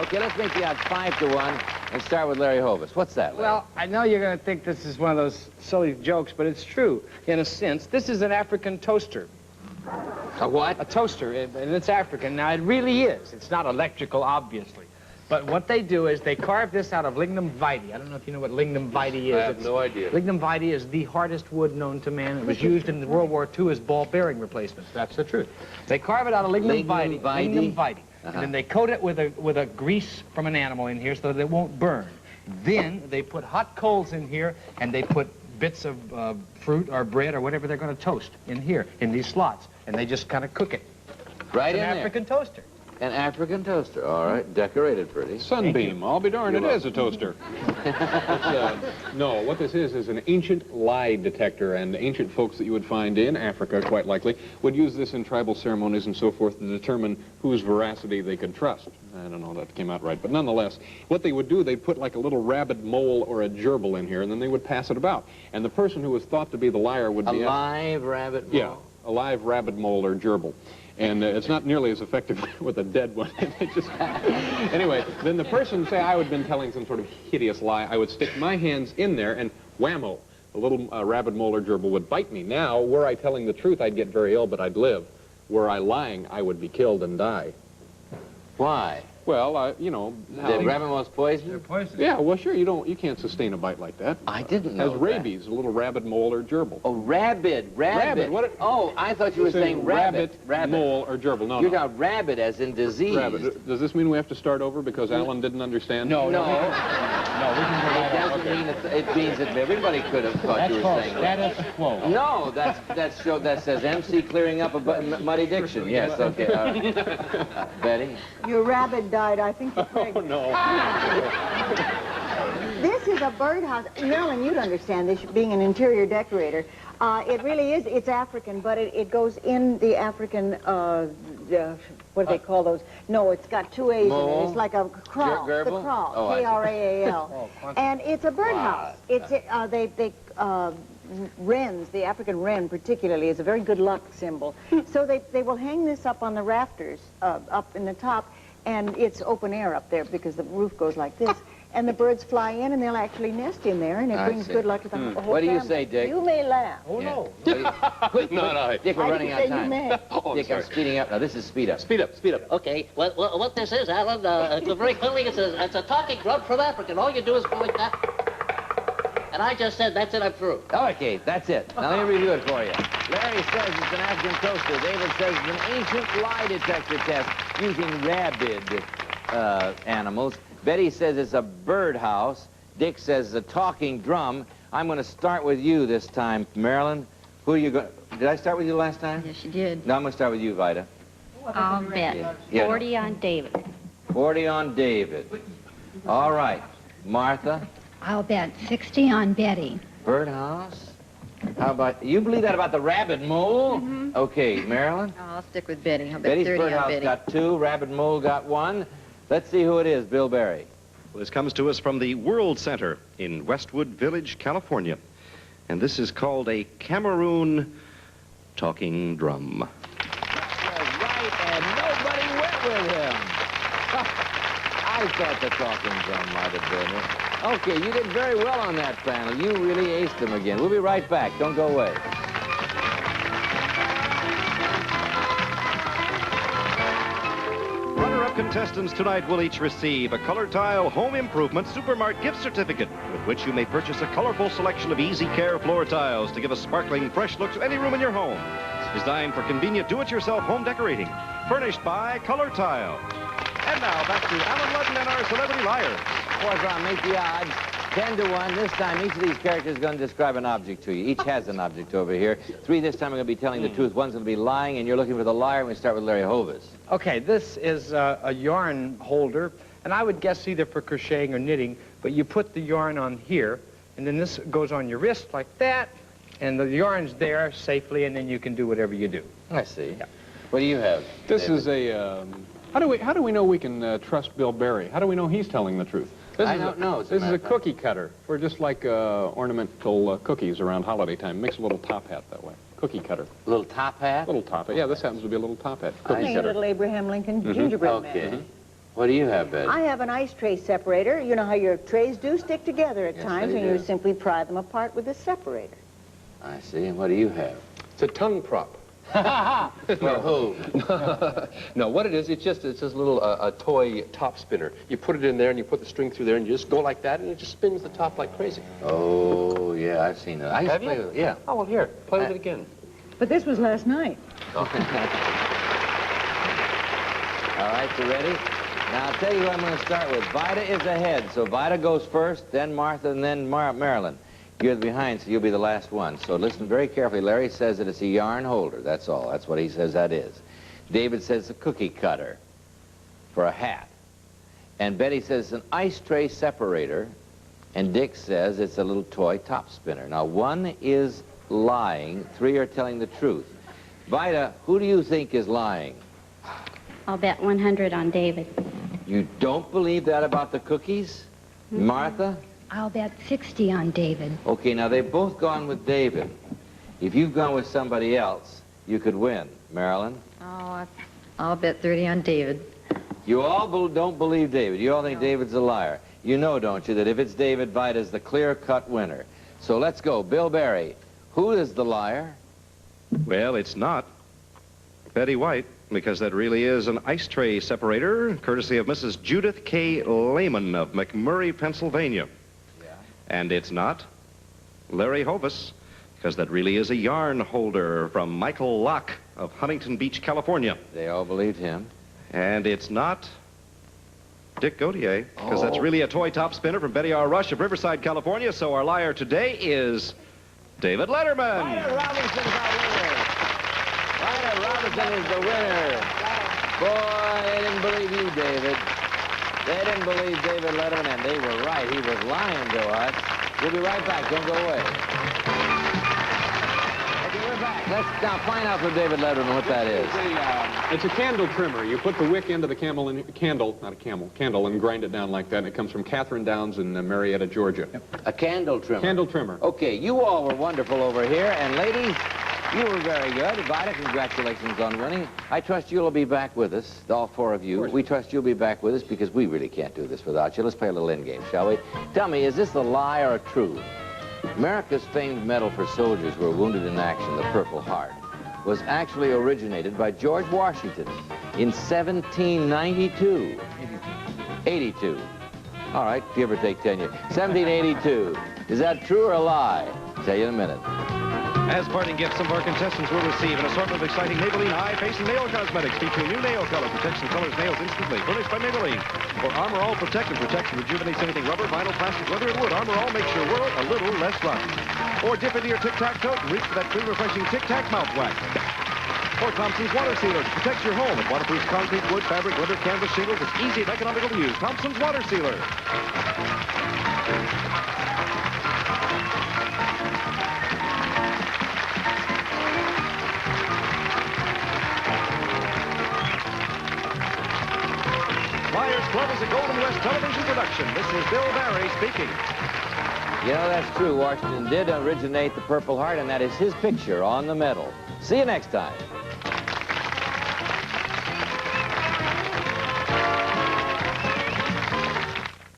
Okay, let's make the odds 5-1 and start with Larry Hovis. What's that, Larry? Well, I know you're going to think this is one of those silly jokes, but it's true in a sense. This is an African toaster. A what? A toaster, and it's African. Now, it really is. It's not electrical, obviously. But what they do is they carve this out of lignum vitae. I don't know if you know what lignum vitae is. I have no idea. Lignum vitae is the hardest wood known to man. It was used in World War II as ball bearing replacements. That's the truth. They carve it out of lignum vitae. Lignum vitae. And then they coat it with a grease from an animal in here so that it won't burn. Then they put hot coals in here, and they put bits of fruit or bread or whatever they're going to toast in here, in these slots. And they just kind of cook it. Right in there. An African toaster. An African toaster. All right, decorated pretty. Sunbeam. I'll be darned, it is a toaster. No, what this is an ancient lie detector, and ancient folks that you would find in Africa, quite likely, would use this in tribal ceremonies and so forth to determine whose veracity they could trust. I don't know if that came out right, but nonetheless, what they would do, they'd put like a little rabid mole or a gerbil in here, and then they would pass it about. And the person who was thought to be the liar would be... A live rabbit mole? Yeah, a live rabbit mole or gerbil. And it's not nearly as effective with a dead one. Anyway, then the person, say I had been telling some sort of hideous lie, I would stick my hands in there and whammo, the little rabbit mole or gerbil would bite me. Now, were I telling the truth, I'd get very ill, but I'd live. Were I lying, I would be killed and die. Why? Well, you know... The rabbit mole's poison? They're poisonous. Yeah, well, sure, you can't sustain a bite like that. I didn't know It has rabies, a little rabbit mole or gerbil. Oh, rabbit. What Oh, I thought you were saying rabbit. Mole, or gerbil. No, You're no. talking rabbit as in disease. Rabbit. Does this mean we have to start over because Alan didn't understand? No. No. No, we can go It doesn't okay. mean it means that everybody could have thought That's you were called saying status quo. No, that says MC clearing up a muddy diction. Yes, okay. All right. Betty? Your rabbit died. I think you're pregnant. Oh, no. This is a birdhouse. Marilyn, you'd understand this, being an interior decorator. It really is. It's African, but it goes in the African, what do they call those? No, it's got two A's in it. It's like a crawl. The Gerbil? crawl. Oh, I see. K-R-A-A-L. And it's a birdhouse. Wow. It's wrens, the African wren particularly, is a very good luck symbol. So they will hang this up on the rafters, up in the top, and it's open air up there because the roof goes like this. And the birds fly in, and they'll actually nest in there, and it brings good luck to the whole family. What do you say, Dick? You may laugh. Oh, no. Quick, No. Dick, we're running out of time. You may. Oh, Dick, I'm speeding up. Now, this is speed up. Speed up. Okay, well, what this is, Alan, very clearly, it's a talking drum from African. All you do is go like that. And I just said, that's it, I'm through. Okay, that's it. Now, let me review it for you. Larry says it's an African toaster. David says it's an ancient lie detector test using rabid animals. Betty says it's a birdhouse. Dick says it's a talking drum. I'm going to start with you this time, Marilyn. Who are you going? Did I start with you last time? Yes, you did. No, I'm going to start with you, Vida. I'll bet. Yeah. 40 on David. 40 on David. All right. Martha? I'll bet 60 on Betty. Birdhouse? How about, you believe that about the rabbit mole? Mm-hmm. Okay, Marilyn? I'll stick with Betty. I'll bet Betty's 30 on birdhouse Betty. got 2, rabbit mole got 1. Let's see who it is, Bill Berry. Well, this comes to us from the World Center in Westwood Village, California. And this is called a Cameroon talking drum. That was right, and nobody went with him. I thought the talking drum might have been it. Okay, you did very well on that panel. You really aced them again. We'll be right back. Don't go away. Runner-up contestants tonight will each receive a Color Tile Home Improvement Supermart gift certificate with which you may purchase a colorful selection of easy care floor tiles to give a sparkling, fresh look to any room in your home. Designed for convenient do-it-yourself home decorating. Furnished by Color Tile. And now back to Alan Ludden and our Celebrity Liars. Fourth round, make the odds 10-1. This time, each of these characters is going to describe an object to you. Each has an object over here. 3 this time are going to be telling the truth. One's going to be lying, and you're looking for the liar. We start with Larry Hovis. Okay, this is a yarn holder, and I would guess either for crocheting or knitting, but you put the yarn on here, and then this goes on your wrist like that, and the yarn's there safely, and then you can do whatever you do. I see. Yeah. What do you have? This David? is a... How do we know we can trust Bill Berry? How do we know he's telling the truth? I don't know. This is a cookie cutter. We're just like ornamental cookies around holiday time. Makes a little top hat that way. Cookie cutter. Little top hat? Little top hat. Yeah, this happens to be a little top hat. I Cookie think a cutter. little Abraham Lincoln gingerbread man. Okay. What do you have, Betty? I have an ice tray separator. You know how your trays do stick together at Yes, times, they and you do. simply pry them apart with a separator. I see. And what do you have? It's a tongue prop. For who? No, what it is, it's just a little a toy top spinner. You put it in there and you put the string through there and you just go like that and it just spins the top like crazy. Oh, yeah, I've seen that. I used to Have play you? with it. Yeah. Oh, well, here, play with it again. But this was last night. All right, you ready? Now, I'll tell you who I'm going to start with. Vida is ahead, so Vida goes first, then Martha, and then Marilyn. You're behind, so you'll be the last one. So listen very carefully. Larry says that it's a yarn holder. That's all. That's what he says that is. David says a cookie cutter for a hat. And Betty says an ice tray separator. And Dick says it's a little toy top spinner. Now, one is lying. Three are telling the truth. Vida, who do you think is lying? I'll bet 100 on David. You don't believe that about the cookies? Martha? I'll bet 60 on David. Okay, now they've both gone with David. If you've gone with somebody else, you could win. Marilyn? Oh, I'll bet 30 on David. You all don't believe David. You all think David's a liar. You know, don't you, that if it's David, Vida's the clear-cut winner. So let's go. Bill Barry, who is the liar? Well, it's not Betty White, because that really is an ice tray separator, courtesy of Mrs. Judith K. Lehman of McMurray, Pennsylvania. And it's not Larry Hovis, because that really is a yarn holder from Michael Locke of Huntington Beach, California. They all believed him. And it's not Dick Gautier, because that's really a toy top spinner from Betty R. Rush of Riverside, California. So our liar today is David Letterman. Vida Robinson's our winner. Vida Robinson is the winner. Boy, they didn't believe you, David. They didn't believe David Letterman, and they were right. He was lying to us. We'll be right back. Don't go away. Okay, we're back. Let's now find out from David Letterman what that is. It's a candle trimmer. You put the wick into the candle, and grind it down like that. And it comes from Catherine Downs in Marietta, Georgia. A candle trimmer. Candle trimmer. Okay, you all were wonderful over here, and ladies, you were very good. Vida, congratulations on winning. I trust you'll be back with us, all four of you. We trust you'll be back with us because we really can't do this without you. Let's play a little end game, shall we? Tell me, is this a lie or a truth? America's famed medal for soldiers who were wounded in action, the Purple Heart, was actually originated by George Washington in 1792. 82. All right, give or take 10 years. 1782. Is that true or a lie? Tell you in a minute. As parting gifts, some of our contestants will receive an assortment of exciting Maybelline eye, face, and nail cosmetics featuring new nail color. Protection colors nails instantly. Furnished by Maybelline. For Armor All Protect and protects and rejuvenates anything rubber, vinyl, plastic, leather, and wood. Armor All makes your world a little less rotten. Or dip into your Tic Tac tote and reach for that clean, refreshing Tic Tac mouthwash. Or Thompson's Water Sealer to protect your home. It waterproofs concrete, wood, fabric, leather, canvas, shingles. It's easy and economical to use. Thompson's Water Sealer. Liars Club is a Golden West television production. This is Bill Barry speaking. You know, that's true. Washington did originate the Purple Heart, and that is his picture on the medal. See you next time.